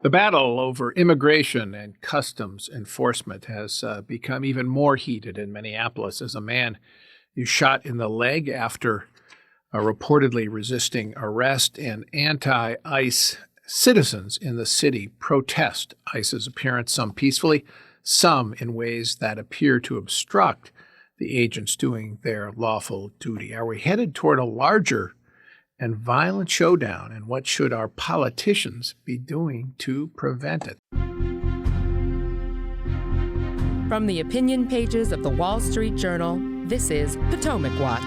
The battle over immigration and customs enforcement has become even more heated in Minneapolis as a man is shot in the leg after reportedly resisting arrest, and anti-ICE citizens in the city protest ICE's appearance, some peacefully, some in ways that appear to obstruct the agents doing their lawful duty. Are we headed toward a larger and violent showdown, and what should our politicians be doing to prevent it? From the opinion pages of the Wall Street Journal, this is Potomac Watch.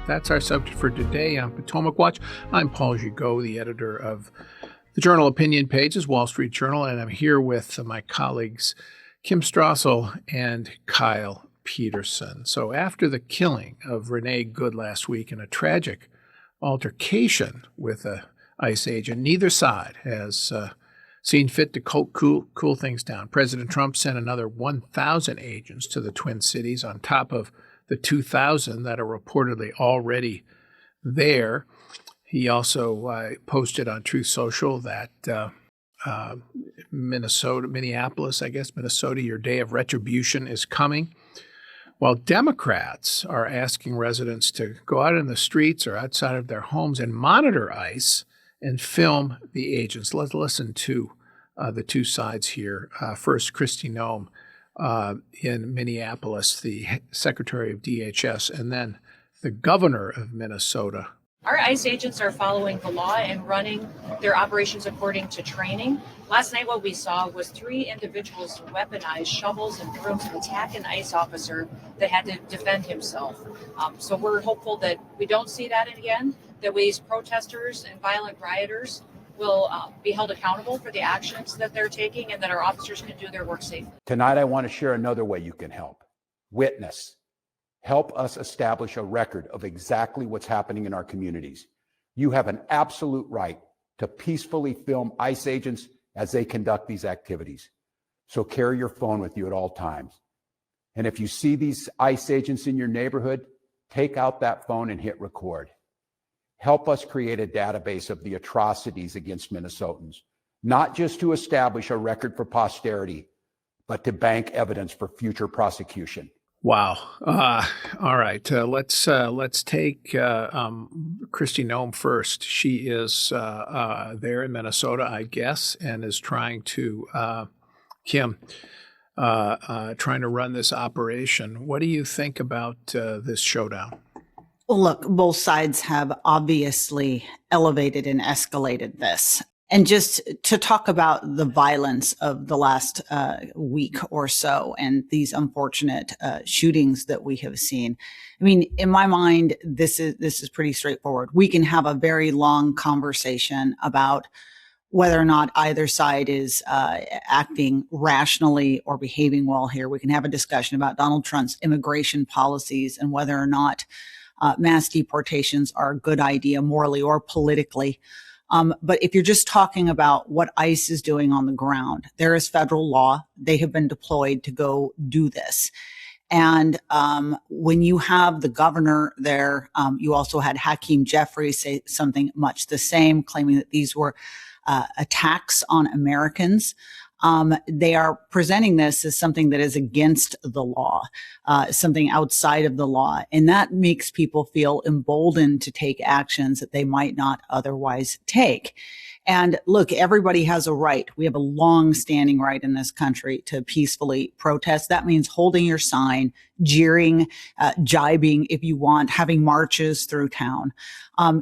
That's our subject for today on Potomac Watch. I'm Paul Gigot, the editor of the Journal Opinion Pages, Wall Street Journal, and I'm here with my colleagues Kim Strassel and Kyle Peterson. So after the killing of Renee Good last week in a tragic altercation with a ICE agent, neither side has seen fit to cool things down. President Trump sent another 1,000 agents to the Twin Cities on top of the 2,000 that are reportedly already there. He also posted on Truth Social that Minneapolis, your day of retribution is coming. While Democrats are asking residents to go out in the streets or outside of their homes and monitor ICE and film the agents. Let's listen to the two sides here. First, Kristi Noem in Minneapolis, the Secretary of DHS, and then the governor of Minnesota. Our ICE agents are following the law and running their operations according to training. Last night, what we saw was 3 individuals weaponize shovels and brooms to attack an ICE officer that had to defend himself. So we're hopeful that we don't see that again, that these protesters and violent rioters will be held accountable for the actions that they're taking, and that our officers can do their work safely. Tonight, I want to share another way you can help. Witness. Help us establish a record of exactly what's happening in our communities. You have an absolute right to peacefully film ICE agents as they conduct these activities. So carry your phone with you at all times. And if you see these ICE agents in your neighborhood, take out that phone and hit record. Help us create a database of the atrocities against Minnesotans, not just to establish a record for posterity, but to bank evidence for future prosecution. Wow. All right. Let's take Kristi Noem first. She is there in Minnesota, I guess, and is trying to, trying to run this operation. What do you think about this showdown? Well, look, both sides have obviously elevated and escalated this. And just to talk about the violence of the last week or so and these unfortunate shootings that we have seen. I mean, in my mind, this is pretty straightforward. We can have a very long conversation about whether or not either side is acting rationally or behaving well here. We can have a discussion about Donald Trump's immigration policies and whether or not mass deportations are a good idea morally or politically. But if you're just talking about what ICE is doing on the ground, there is federal law. They have been deployed to go do this. And when you have the governor there, you also had Hakeem Jeffries say something much the same, claiming that these were attacks on Americans. They are presenting this as something that is against the law, something outside of the law. And that makes people feel emboldened to take actions that they might not otherwise take. And look, everybody has a right. We have a long-standing right in this country to peacefully protest. That means holding your sign, jeering, jibing if you want, having marches through town.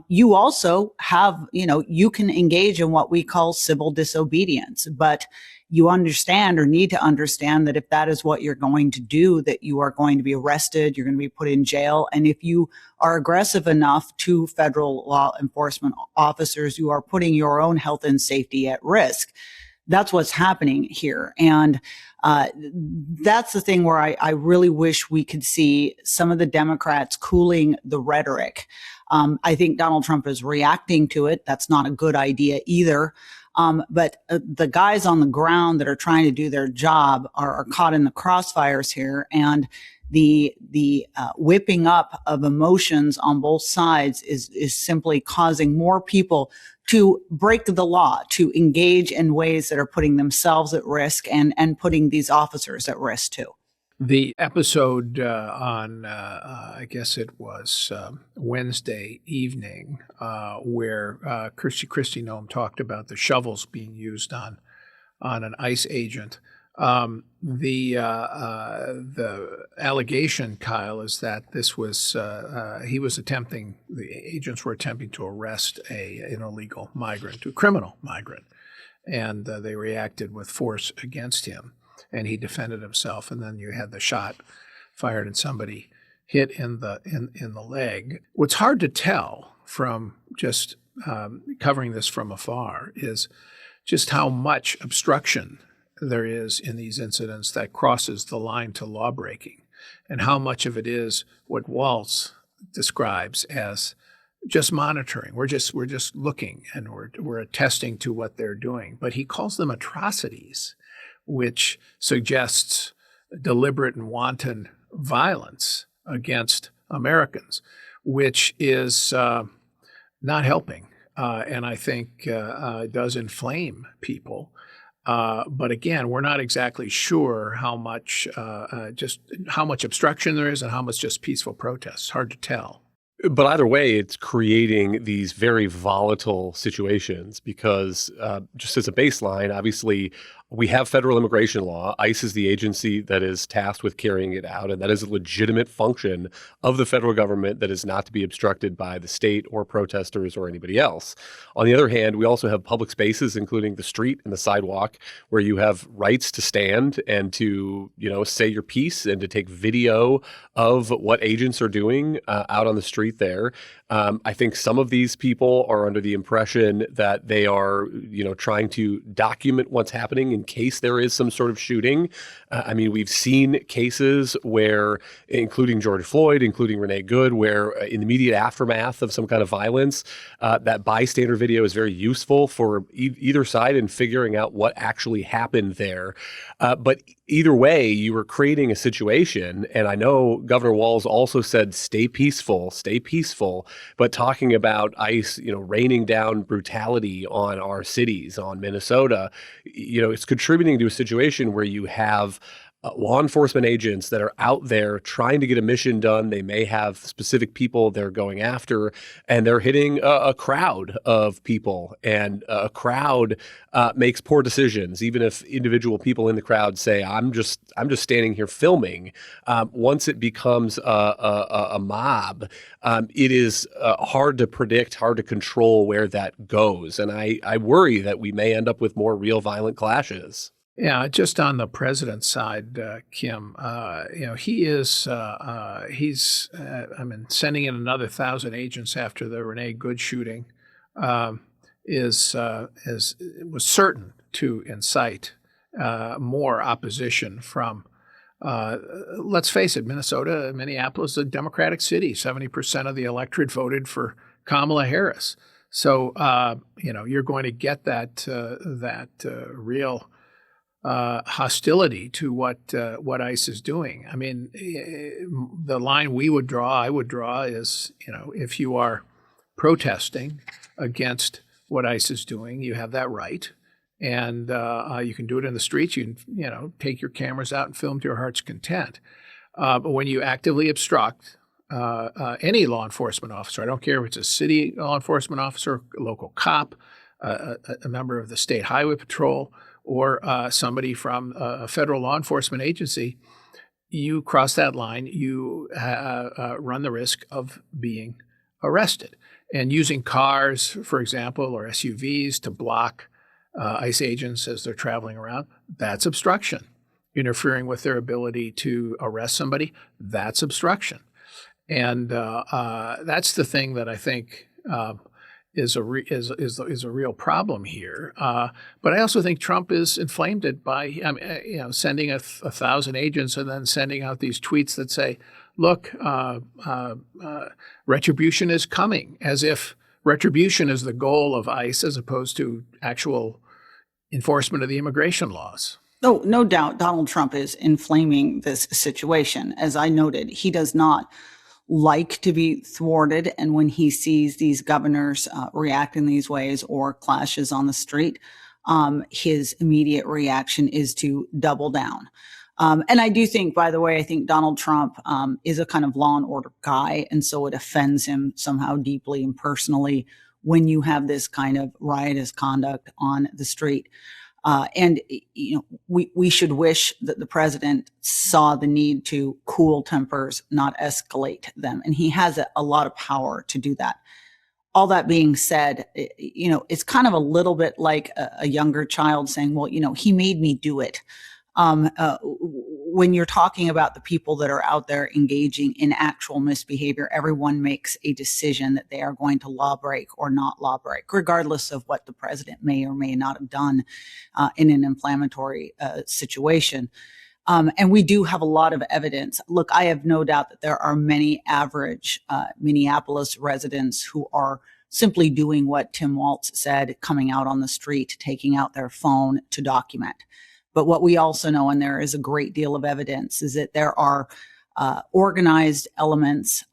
You also have, you can engage in what we call civil disobedience, but you understand or need to understand that if that is what you're going to do, that you are going to be arrested, you're going to be put in jail. And if you are aggressive enough to federal law enforcement officers, you are putting your own health and safety at risk. That's what's happening here. And that's the thing where I really wish we could see some of the Democrats cooling the rhetoric. I think Donald Trump is reacting to it. That's not a good idea either. But the guys on the ground that are trying to do their job are caught in the crossfires here, and the whipping up of emotions on both sides is simply causing more people to break the law, to engage in ways that are putting themselves at risk and putting these officers at risk too. The episode on, I guess it was Wednesday evening, where Christy Noem talked about the shovels being used on an ICE agent. The allegation, Kyle, is that this was the agents were attempting to arrest an illegal migrant, a criminal migrant, and they reacted with force against him. And he defended himself, and then you had the shot fired and somebody hit in the leg. What's hard to tell from just covering this from afar is just how much obstruction there is in these incidents that crosses the line to lawbreaking, and how much of it is what Walz describes as just monitoring. We're just looking, and we're attesting to what they're doing. But he calls them atrocities, which suggests deliberate and wanton violence against Americans, which is not helping, and I think does inflame people. But again, we're not exactly sure how much obstruction there is and how much just peaceful protests. Hard to tell. But either way, it's creating these very volatile situations because just as a baseline, obviously, we have federal immigration law. ICE is the agency that is tasked with carrying it out, and that is a legitimate function of the federal government that is not to be obstructed by the state or protesters or anybody else. On the other hand, we also have public spaces, including the street and the sidewalk, where you have rights to stand and to, say your piece and to take video of what agents are doing out on the street there. I think some of these people are under the impression that they are, trying to document what's happening in case there is some sort of shooting. We've seen cases where, including George Floyd, including Renee Good, where in the immediate aftermath of some kind of violence, that bystander video is very useful for either side in figuring out what actually happened there. But either way, you were creating a situation, and I know Governor Walz also said, stay peaceful, but talking about ICE, raining down brutality on our cities, on Minnesota, it's contributing to a situation where you have law enforcement agents that are out there trying to get a mission done. They may have specific people they're going after, and they're hitting a crowd of people, and a crowd makes poor decisions. Even if individual people in the crowd say, I'm just standing here filming. Once it becomes a mob, it is hard to predict, hard to control where that goes. And I worry that we may end up with more real violent clashes. Yeah, just on the president's side, Kim, he's sending in another 1,000 agents after the Renee Good shooting was certain to incite more opposition from, let's face it, Minnesota, Minneapolis, a Democratic city. 70% of the electorate voted for Kamala Harris. So, you're going to get that real hostility to what ICE is doing. I mean, the line I would draw is, if you are protesting against what ICE is doing, you have that right, and you can do it in the streets. You can, take your cameras out and film to your heart's content. But when you actively obstruct any law enforcement officer, I don't care if it's a city law enforcement officer, a local cop, a member of the State Highway Patrol, or somebody from a federal law enforcement agency, you cross that line, you run the risk of being arrested. And using cars, for example, or SUVs to block ICE agents as they're traveling around, that's obstruction. Interfering with their ability to arrest somebody, that's obstruction. And that's the thing that I think is a real problem here. But I also think Trump is inflamed it by sending 1,000 agents and then sending out these tweets that say, look, retribution is coming, as if retribution is the goal of ICE as opposed to actual enforcement of the immigration laws. Oh, no doubt Donald Trump is inflaming this situation. As I noted, he does not like to be thwarted. And when he sees these governors react in these ways or clashes on the street, his immediate reaction is to double down. And I do think, by the way, I think Donald Trump is a kind of law and order guy. And so it offends him somehow deeply and when you have this kind of riotous conduct on the street. And we should wish that the president saw the need to cool tempers, not escalate them. And he has a lot of power to do that. All that being said, it's kind of a little bit like a younger child saying, well, he made me do it. When you're talking about the people that are out there engaging in actual misbehavior, everyone makes a decision that they are going to law break or not law break, regardless of what the president may or may not have done in an inflammatory situation. And we do have a lot of evidence. Look, I have no doubt that there are many average Minneapolis residents who are simply doing what Tim Walz said, coming out on the street, taking out their phone to document. But what we also know, and there is a great deal of evidence, is that there are organized elements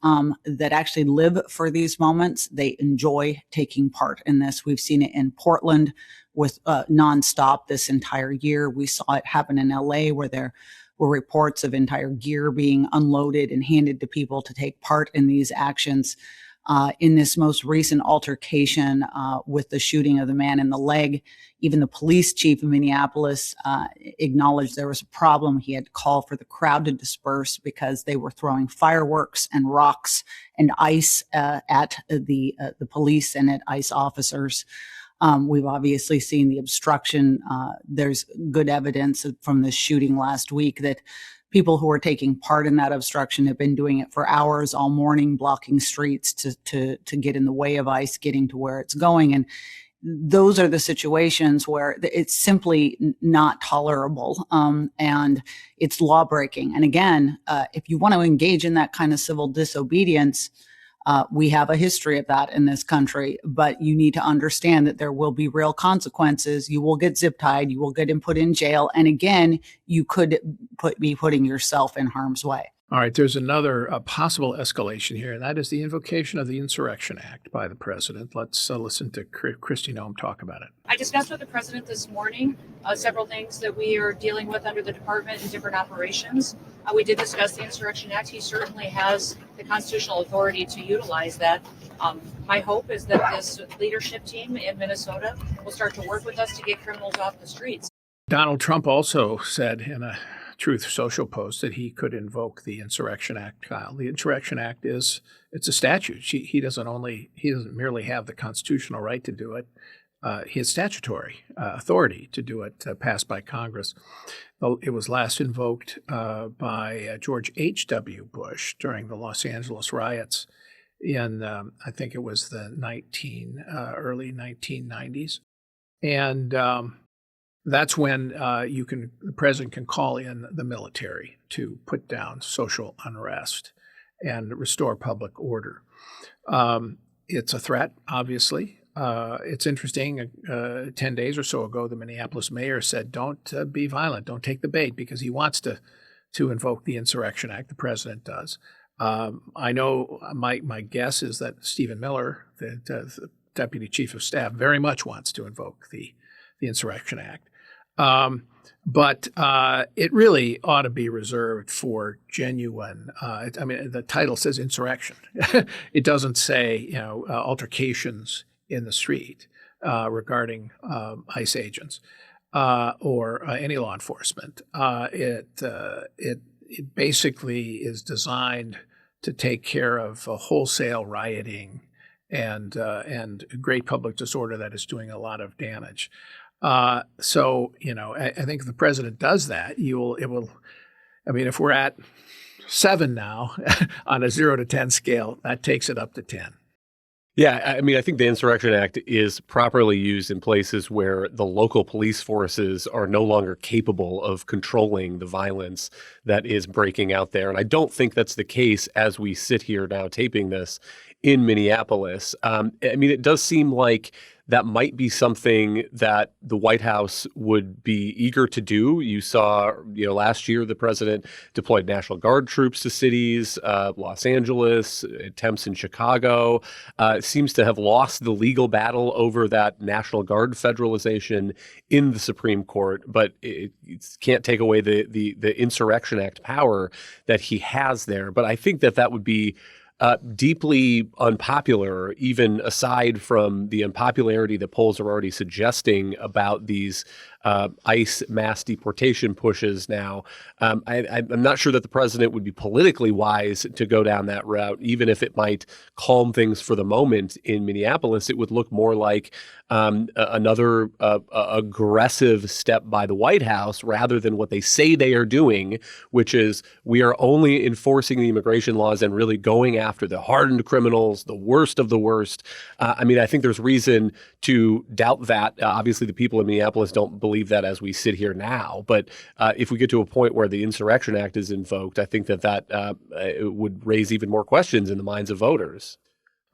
that actually live for these moments. They enjoy taking part in this. We've seen it in Portland with nonstop this entire year. We saw it happen in LA where there were reports of entire gear being unloaded and handed to people to take part in these actions. In this most recent altercation with the shooting of the man in the leg, even the police chief of Minneapolis acknowledged there was a problem. He had to call for the crowd to disperse because they were throwing fireworks and rocks and ice at the police and at ICE officers. We've obviously seen the obstruction. There's good evidence from this shooting last week that people who are taking part in that obstruction have been doing it for hours all morning, blocking streets to get in the way of ICE getting to where it's going. And those are the situations where it's simply not tolerable, and it's law breaking. And again, if you want to engage in that kind of civil disobedience, we have a history of that in this country, but you need to understand that there will be real consequences. You will get zip tied, you will get put in jail. And again, you could be putting yourself in harm's way. All right, there's another possible escalation here, and that is the invocation of the Insurrection Act by the president. Let's listen to Kristi Noem talk about it. I discussed with the president this morning several things that we are dealing with under the department in different operations. We did discuss the Insurrection Act. He certainly has the constitutional authority to utilize that. My hope is that this leadership team in Minnesota will start to work with us to get criminals off the streets. Donald Trump also said in a Truth Social post that he could invoke the Insurrection Act, Kyle. The Insurrection Act it's a statute. He doesn't merely have the constitutional right to do it. He has statutory authority to do it, passed by Congress. It was last invoked by George H.W. Bush during the Los Angeles riots in, I think it was the early 1990s. And that's when the president can call in the military to put down social unrest and restore public order. It's a threat, obviously. It's interesting. 10 days or so ago, the Minneapolis mayor said, don't be violent, don't take the bait, because he wants to invoke the Insurrection Act. The president does. I know my guess is that Stephen Miller, the deputy chief of staff, very much wants to invoke the Insurrection Act. But it really ought to be reserved for genuine, the title says insurrection. It doesn't say, altercations in the street regarding ICE agents or any law enforcement. It basically is designed to take care of wholesale rioting and great public disorder that is doing a lot of damage. I think if the president does that, if we're at 7 now on a 0 to 10 scale, that takes it up to 10. Yeah, I mean, I think the Insurrection Act is properly used in places where the local police forces are no longer capable of controlling the violence that is breaking out there. And I don't think that's the case as we sit here now taping this in Minneapolis. I mean, it does seem like that might be something that the White House would be eager to do. You saw, last year the president deployed National Guard troops to cities, Los Angeles, attempts in Chicago. Seems to have lost the legal battle over that National Guard federalization in the Supreme Court, but it can't take away the Insurrection Act power that he has there. But I think that would be deeply unpopular, even aside from the unpopularity that polls are already suggesting about these ICE mass deportation pushes now. I'm not sure that the president would be politically wise to go down that route, even if it might calm things for the moment in Minneapolis. It would look more like another aggressive step by the White House rather than what they say they are doing, which is we are only enforcing the immigration laws and really going after the hardened criminals, the worst of the worst. I mean, I think there's reason to doubt that. Obviously, the people in Minneapolis don't believe that as we sit here now. But if we get to a point where the Insurrection Act is invoked, I think that would raise even more questions in the minds of voters.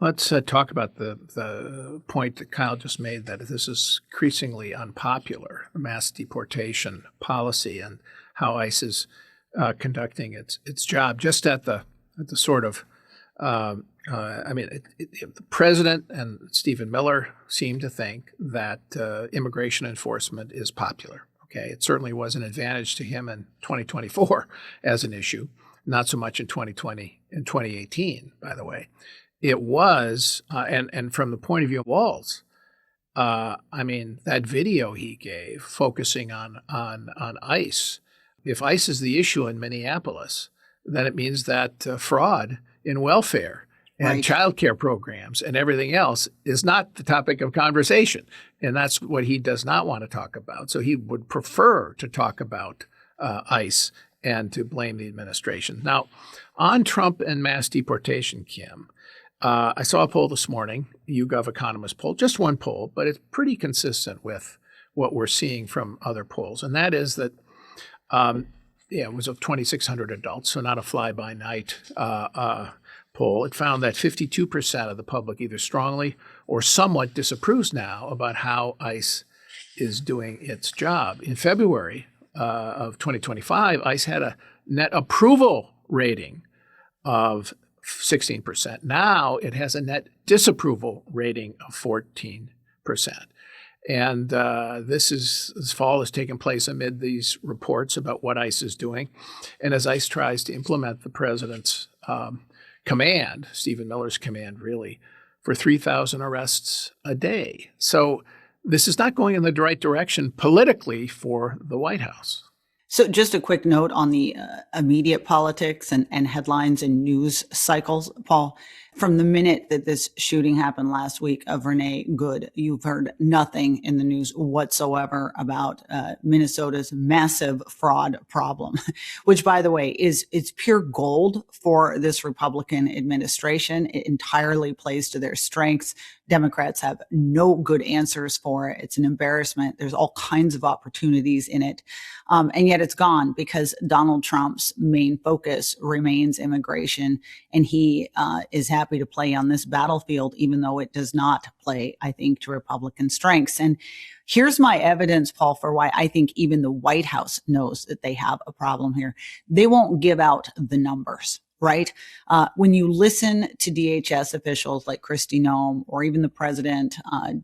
Let's talk about the point that Kyle just made, that this is increasingly unpopular, mass deportation policy, and how ICE is conducting its job. Just at the sort of, the president and Stephen Miller seem to think that immigration enforcement is popular. Okay, it certainly was an advantage to him in 2024 as an issue, not so much in 2020 and 2018, by the way. It was, and from the point of view of Walz, that video he gave focusing on ICE. If ICE is the issue in Minneapolis, then it means that fraud in welfare and child care programs and everything else is not the topic of conversation. And that's what he does not want to talk about. So he would prefer to talk about ICE and to blame the administration. Now, on Trump and mass deportation, Kim, I saw a poll this morning, YouGov Economist poll, just one poll, but it's pretty consistent with what we're seeing from other polls. And that is that, it was of 2,600 adults, so not a fly-by-night poll. It found that 52% of the public either strongly or somewhat disapproves now about how ICE is doing its job. In February of 2025, ICE had a net approval rating of 16%. Now it has a net disapproval rating of 14%. And this fall has taken place amid these reports about what ICE is doing. And as ICE tries to implement the president's command, Stephen Miller's command, really, for 3,000 arrests a day. So this is not going in the right direction politically for the White House. So just a quick note on the immediate politics and headlines and news cycles, Paul. From the minute that this shooting happened last week of Renee Good, you've heard nothing in the news whatsoever about Minnesota's massive fraud problem, which, by the way, it's pure gold for this Republican administration. It entirely plays to their strengths. Democrats have no good answers for it. It's an embarrassment. There's all kinds of opportunities in it. And yet it's gone because Donald Trump's main focus remains immigration. And he is happy to play on this battlefield, even though it does not play, I think, to Republican strengths. And here's my evidence, Paul, for why I think even the White House knows that they have a problem here. They won't give out the numbers. Right? When you listen to DHS officials like Kristi Noem or even the president,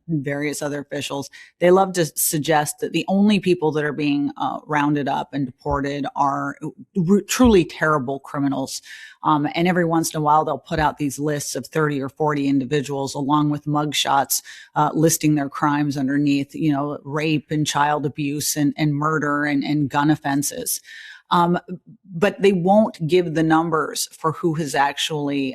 various other officials, they love to suggest that the only people that are being rounded up and deported are truly terrible criminals. And every once in a while, they'll put out these lists of 30 or 40 individuals along with mugshots listing their crimes underneath, rape and child abuse and murder and gun offenses. But they won't give the numbers for who has actually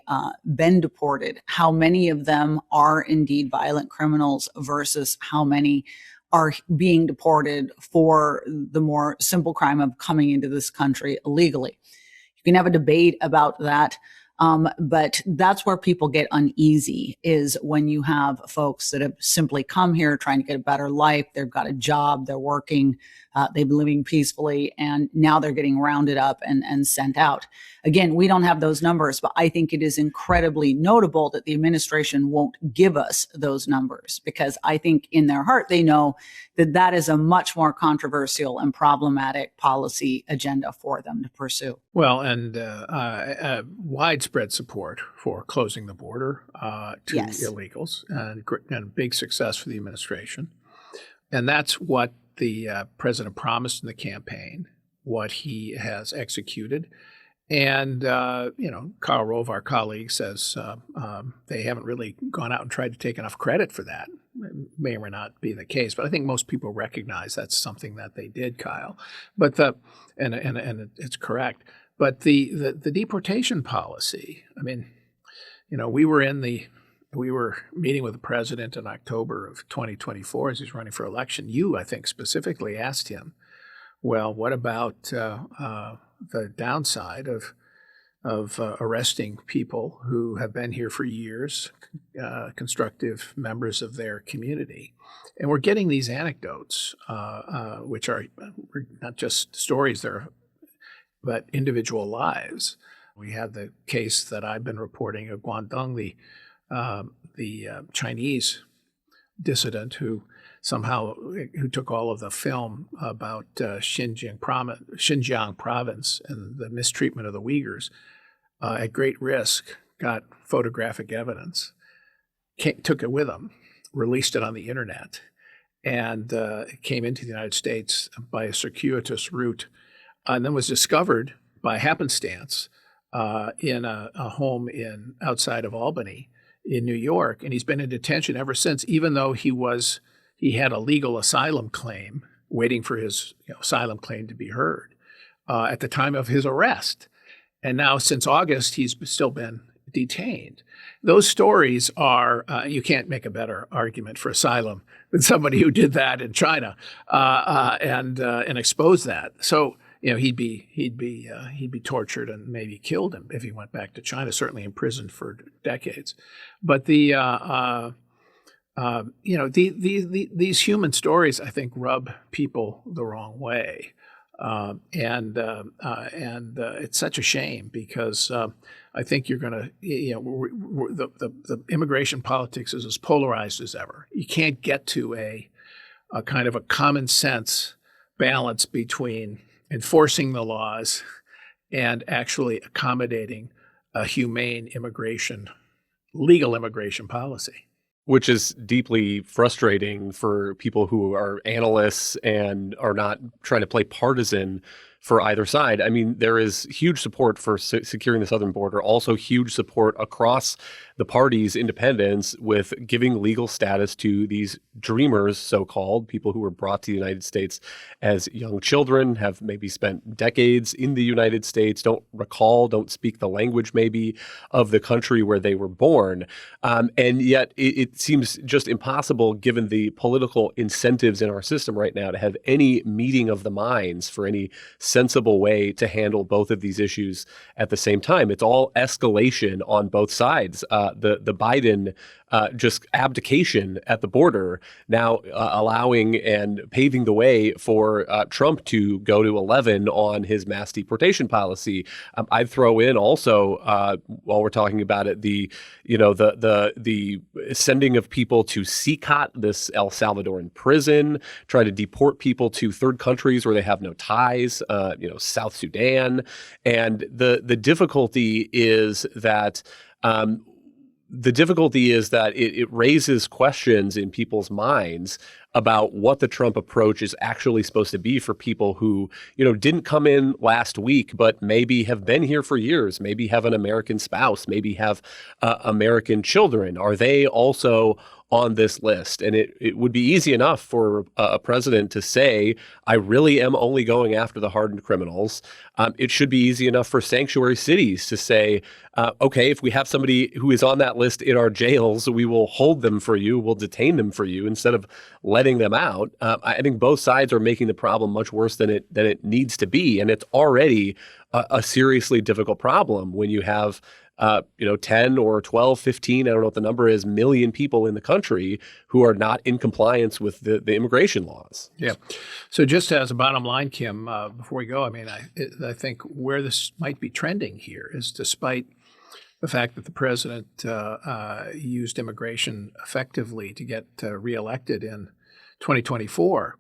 been deported, how many of them are indeed violent criminals versus how many are being deported for the more simple crime of coming into this country illegally. You can have a debate about that. But that's where people get uneasy, is when you have folks that have simply come here trying to get a better life. They've got a job, they're working, they've been living peacefully, and now they're getting rounded up and sent out. Again, we don't have those numbers, but I think it is incredibly notable that the administration won't give us those numbers, because I think in their heart they know that that is a much more controversial and problematic policy agenda for them to pursue. Well, and widespread support for closing the border to illegals, and big success for the administration. And that's what the president promised in the campaign, what he has executed. And, Karl Rove, our colleague, says they haven't really gone out and tried to take enough credit for that. It may or may not be the case, but I think most people recognize that's something that they did, Kyle. But and it's correct. But the deportation policy, I mean, we were meeting with the president in October of 2024 as he's running for election. You, I think, specifically asked him, well, what about the downside of arresting people who have been here for years, constructive members of their community? And we're getting these anecdotes, which are not just stories, but individual lives. We have the case that I've been reporting of Guangdong, the Chinese dissident who took all of the film about Xinjiang province and the mistreatment of the Uyghurs at great risk, got photographic evidence, took it with him, released it on the internet, and it came into the United States by a circuitous route, and then was discovered by happenstance in a home outside of Albany in New York. And he's been in detention ever since, even though he had a legal asylum claim waiting for his asylum claim to be heard at the time of his arrest. And now since August, he's still been detained. Those stories are, you can't make a better argument for asylum than somebody who did that in China and exposed that. So, he'd be tortured and maybe killed him if he went back to China, certainly imprisoned for decades. But these human stories, I think, rub people the wrong way. And it's such a shame, because I think you're going to, the immigration politics is as polarized as ever. You can't get to a kind of a common sense balance between enforcing the laws and actually accommodating a humane legal immigration policy. Which is deeply frustrating for people who are analysts and are not trying to play partisan for either side. I mean, there is huge support for securing the southern border, also huge support across the party's independence with giving legal status to these dreamers, so-called, people who were brought to the United States as young children, have maybe spent decades in the United States, don't speak the language maybe of the country where they were born. And yet it seems just impossible, given the political incentives in our system right now, to have any meeting of the minds for any sensible way to handle both of these issues at the same time. It's all escalation on both sides. The Biden just abdication at the border now allowing and paving the way for Trump to go to 11 on his mass deportation policy. I'd throw in also, while we're talking about it, the sending of people to CCOT, this El Salvadoran prison, try to deport people to third countries where they have no ties, South Sudan. And the difficulty is that it raises questions in people's minds about what the Trump approach is actually supposed to be for people who, didn't come in last week, but maybe have been here for years, maybe have an American spouse, maybe have American children. Are they also on this list? And it would be easy enough for a president to say, I really am only going after the hardened criminals. It should be easy enough for sanctuary cities to say, okay, if we have somebody who is on that list in our jails, we will hold them for you, we'll detain them for you instead of letting them out. I think both sides are making the problem much worse than it needs to be. And it's already a seriously difficult problem when you have 10 or 12, 15, I don't know what the number is, million people in the country who are not in compliance with the immigration laws. Yeah. So just as a bottom line, Kim, before we go, I mean, I think where this might be trending here is despite the fact that the president used immigration effectively to get reelected in 2024,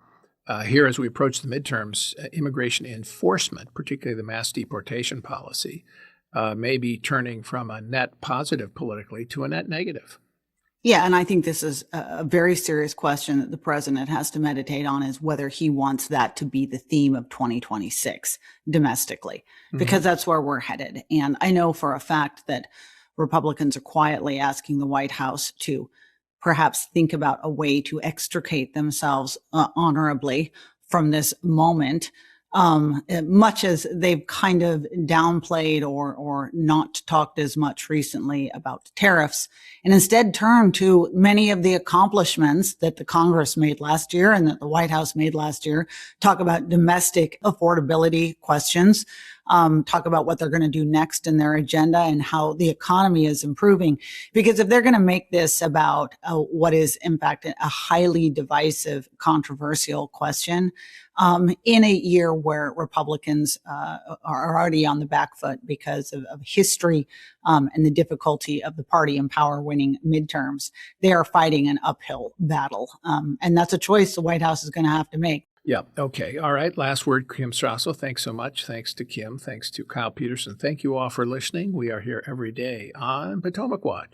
here as we approach the midterms, immigration enforcement, particularly the mass deportation policy, may be turning from a net positive politically to a net negative. Yeah, and I think this is a very serious question that the president has to meditate on, is whether he wants that to be the theme of 2026 domestically, because that's where we're headed. And I know for a fact that Republicans are quietly asking the White House to perhaps think about a way to extricate themselves honorably from this moment. Much as they've kind of downplayed or not talked as much recently about tariffs, and instead turned to many of the accomplishments that the Congress made last year and that the White House made last year, talk about domestic affordability questions, talk about what they're going to do next in their agenda and how the economy is improving. Because if they're going to make this about what is, in fact, a highly divisive, controversial question, in a year where Republicans are already on the back foot because of history and the difficulty of the party in power winning midterms, they are fighting an uphill battle. And that's a choice the White House is going to have to make. Yeah. Okay. All right. Last word, Kim Strassel. Thanks so much. Thanks to Kim. Thanks to Kyle Peterson. Thank you all for listening. We are here every day on Potomac Watch.